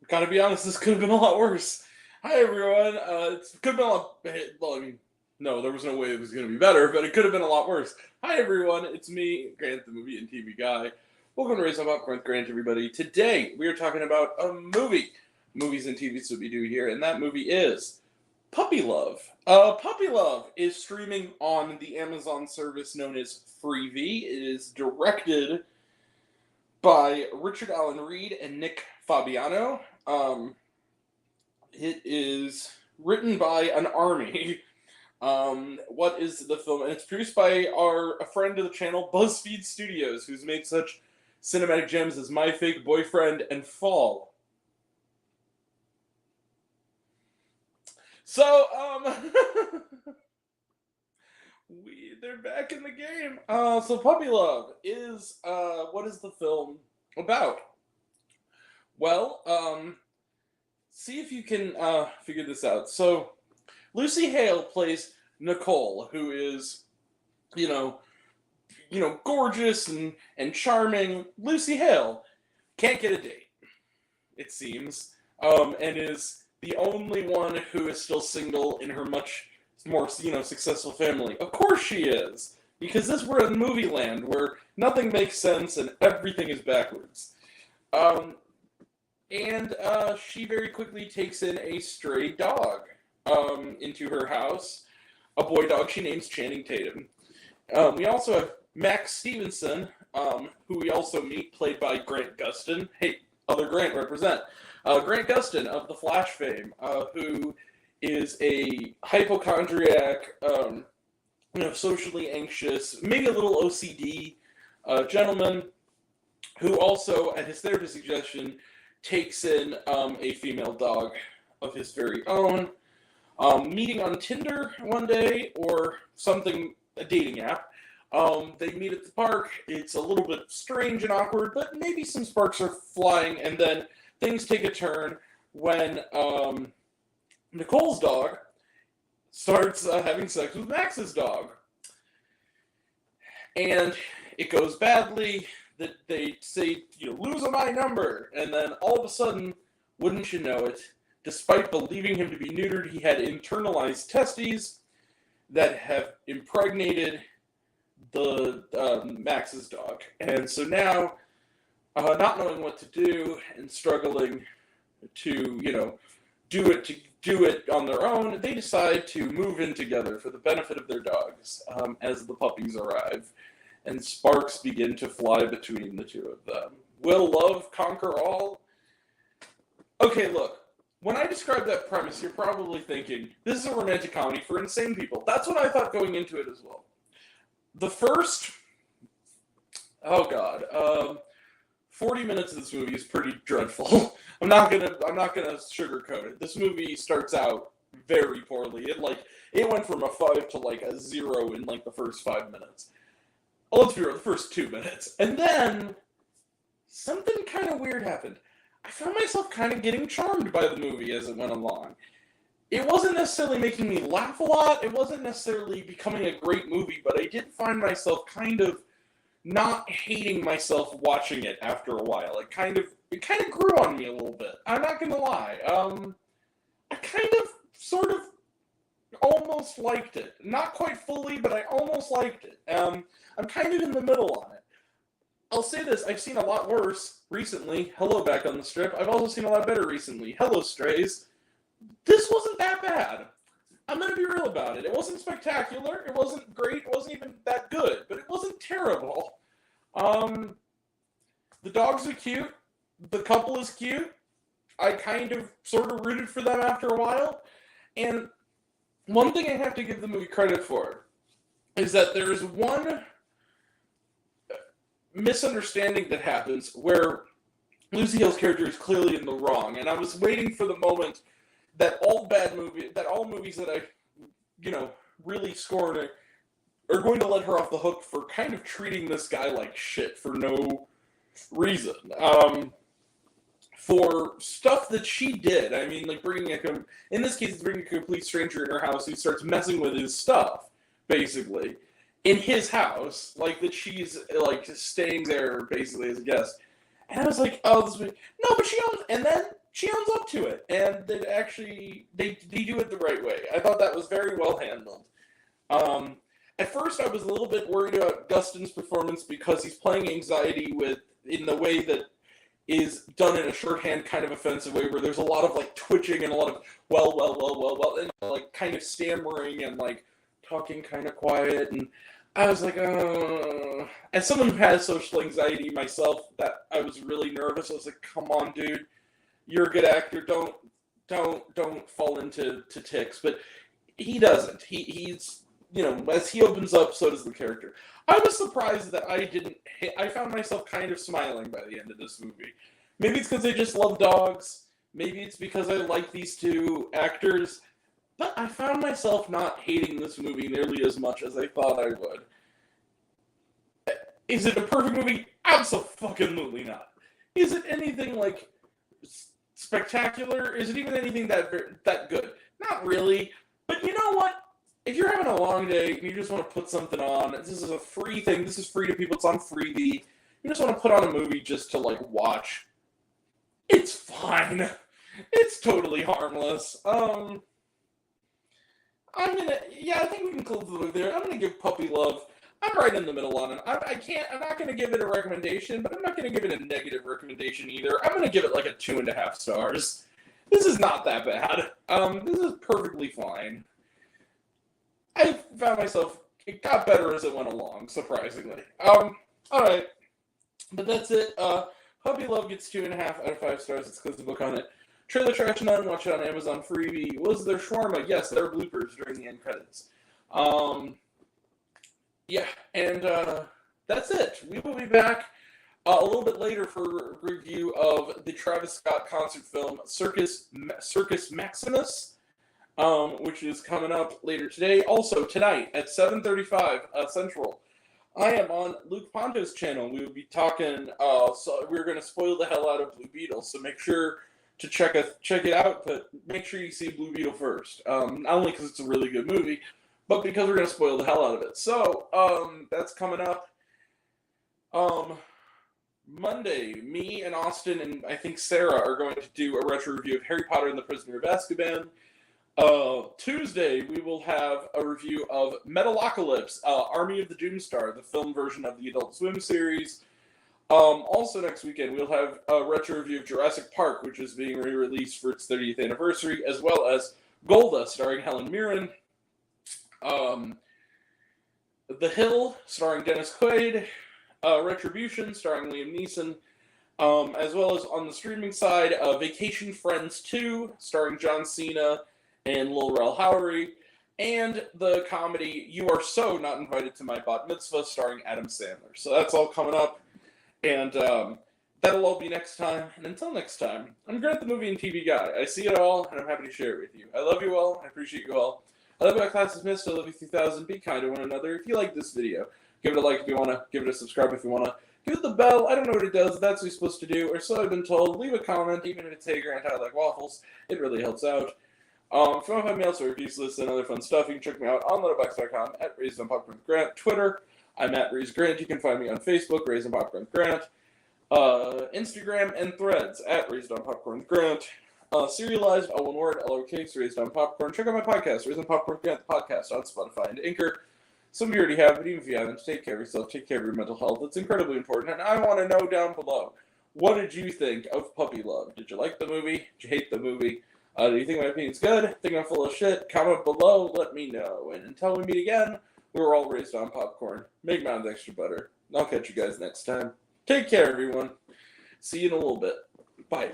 Gotta be honest, this could have been a lot worse. Hi everyone. It could have been a lot. Well, I mean, no, there was no way it was going to be better, but it could have been a lot worse. Hi everyone, it's me, Grant, the movie and TV guy. Welcome to Raise Up Popcorn with Grant, everybody. Today we are talking about a movie, movies and TVs that we do here, and that movie is Puppy Love. Puppy Love is streaming on the Amazon service known as Freevee. It is directed by Richard Allen Reed and Nick Fabiano. It is written by an army. What is the film? And it's produced by a friend of the channel, BuzzFeed Studios, who's made such cinematic gems as My Fake Boyfriend and Fall. So, they're back in the game. So Puppy Love is, what is the film about? Well, see if you can figure this out. So, Lucy Hale plays Nicole, who is, gorgeous and charming. Lucy Hale can't get a date, it seems, and is the only one who is still single in her much more, successful family. Of course she is, because we're in movie land where nothing makes sense and everything is backwards. And she very quickly takes in a stray dog into her house, a boy dog she names Channing Tatum. We also have Max Stevenson, who we also meet, played by Grant Gustin. Hey, other Grant, represent. Grant Gustin of The Flash fame, who is a hypochondriac, socially anxious, maybe a little OCD gentleman, who also, at his therapist's suggestion, takes in a female dog of his very own. Meeting on Tinder one day, or something, a dating app. They meet at the park. It's a little bit strange and awkward, but maybe some sparks are flying, and then things take a turn when Nicole's dog starts having sex with Max's dog. And it goes badly. That they say, lose my number. And then all of a sudden, wouldn't you know it, despite believing him to be neutered, he had internalized testes that have impregnated the Max's dog. And so now, not knowing what to do and struggling to, do it on their own, they decide to move in together for the benefit of their dogs as the puppies arrive. And sparks begin to fly between the two of them. Will love conquer all? Okay, look. When I describe that premise, you're probably thinking, this is a romantic comedy for insane people. That's what I thought going into it as well. The first, 40 minutes of this movie is pretty dreadful. I'm not gonna sugarcoat it. This movie starts out very poorly. It went from a 5 to a 0 in the first 5 minutes. Let's be real, the first 2 minutes. And then, something kind of weird happened. I found myself kind of getting charmed by the movie as it went along. It wasn't necessarily making me laugh a lot. It wasn't necessarily becoming a great movie, but I did find myself kind of not hating myself watching it after a while. It kind of grew on me a little bit. I'm not going to lie. I kind of, sort of, almost liked it. Not quite fully, but I almost liked it. I'm kind of in the middle on it. I'll say this, I've seen a lot worse recently. Hello, Back on the Strip. I've also seen a lot better recently. Hello, Strays. This wasn't that bad. I'm going to be real about it. It wasn't spectacular. It wasn't great. It wasn't even that good. But it wasn't terrible. The dogs are cute. The couple is cute. I kind of sort of rooted for them after a while. And one thing I have to give the movie credit for is that there is one misunderstanding that happens where Lucy Hale's character is clearly in the wrong, and I was waiting for the moment that all movies that I, really scorn are going to let her off the hook for kind of treating this guy like shit for no reason. For stuff that she did, I mean, in this case, it's bringing a complete stranger in her house who starts messing with his stuff, basically. In his house, that she's, staying there, basically, as a guest. And I was like, oh, this movie, no, but she owns, and then she owns up to it, and they do it the right way. I thought that was very well handled. At first, I was a little bit worried about Gustin's performance because he's playing anxiety in the way that is done in a shorthand kind of offensive way, where there's a lot of like twitching and a lot of and like kind of stammering and like talking kind of quiet. And I was like, as someone who has social anxiety myself, that I was really nervous. I was like, come on, dude, you're a good actor. Don't fall into tics. But he doesn't. He's as he opens up, so does the character. I was surprised that I found myself kind of smiling by the end of this movie. Maybe it's because I just love dogs. Maybe it's because I like these two actors. But I found myself not hating this movie nearly as much as I thought I would. Is it a perfect movie? Absolutely not. Is it anything like spectacular? Is it even anything that good? Not really. But you know what? If you're having a long day and you just want to put something on, this is a free thing. This is free to people. It's on Freevee. You just want to put on a movie just to like watch. It's fine. It's totally harmless. I think we can close the movie there. I'm gonna give Puppy Love. I'm right in the middle on it. I'm not gonna give it a recommendation, but I'm not gonna give it a negative recommendation either. I'm gonna give it like a 2.5 stars. This is not that bad. This is perfectly fine. I found myself, it got better as it went along, surprisingly. Alright. But that's it. Puppy Love gets 2.5 out of 5 stars. It's because the book on it. Trailer Trash None, watch it on Amazon Freevee. Was there shawarma? Yes, there are bloopers during the end credits. That's it. We will be back a little bit later for a review of the Travis Scott concert film Circus Maximus, which is coming up later today. Also, tonight at 7:35 Central, I am on Luke Ponto's channel. We will be talking, so we're going to spoil the hell out of Blue Beetle, so make sure to check it out, but make sure you see Blue Beetle first. Not only because it's a really good movie, but because we're going to spoil the hell out of it. So, that's coming up. Monday, me and Austin and I think Sarah are going to do a retro review of Harry Potter and the Prisoner of Azkaban. Tuesday, we will have a review of Metalocalypse, Army of the Doomstar, the film version of the Adult Swim series. Also next weekend, we'll have a retro review of Jurassic Park, which is being re-released for its 30th anniversary, as well as Golda, starring Helen Mirren. The Hill, starring Dennis Quaid. Retribution, starring Liam Neeson. As well as on the streaming side, Vacation Friends 2, starring John Cena and Lil Rel Howery. And the comedy You Are So Not Invited to My Bat Mitzvah, starring Adam Sandler. So that's all coming up. And that'll all be next time. And until next time, I'm Grant the Movie and TV Guy. I see it all, and I'm happy to share it with you. I love you all. I appreciate you all. I love you, my class is missed. I love you 3000. Be kind to one another. If you like this video, give it a like if you want to. Give it a subscribe if you want to. Give it the bell. I don't know what it does. That's what you're supposed to do, or so I've been told. Leave a comment, even if it's, hey, Grant, I like waffles. It really helps out. If you want to find me elsewhere, reviews lists and other fun stuff, you can check me out on letterboxd.com at Raised on Popcorn with Grant. Twitter, I'm at Raised Grant. You can find me on Facebook, Raised on Popcorn with Grant. Instagram and Threads at Raised on Popcorn with Grant. Serialized, all one word, lowercase, Raised on Popcorn. Check out my podcast, Raised on Popcorn with Grant, the podcast on Spotify and Anchor. Some of you already have, but even if you haven't, take care of yourself, take care of your mental health. It's incredibly important, and I want to know down below, what did you think of Puppy Love? Did you like the movie? Did you hate the movie? Do you think my opinion's good? Think I'm full of shit? Comment below, let me know. And until we meet again, we're all raised on popcorn. Make mounds extra butter. I'll catch you guys next time. Take care, everyone. See you in a little bit. Bye.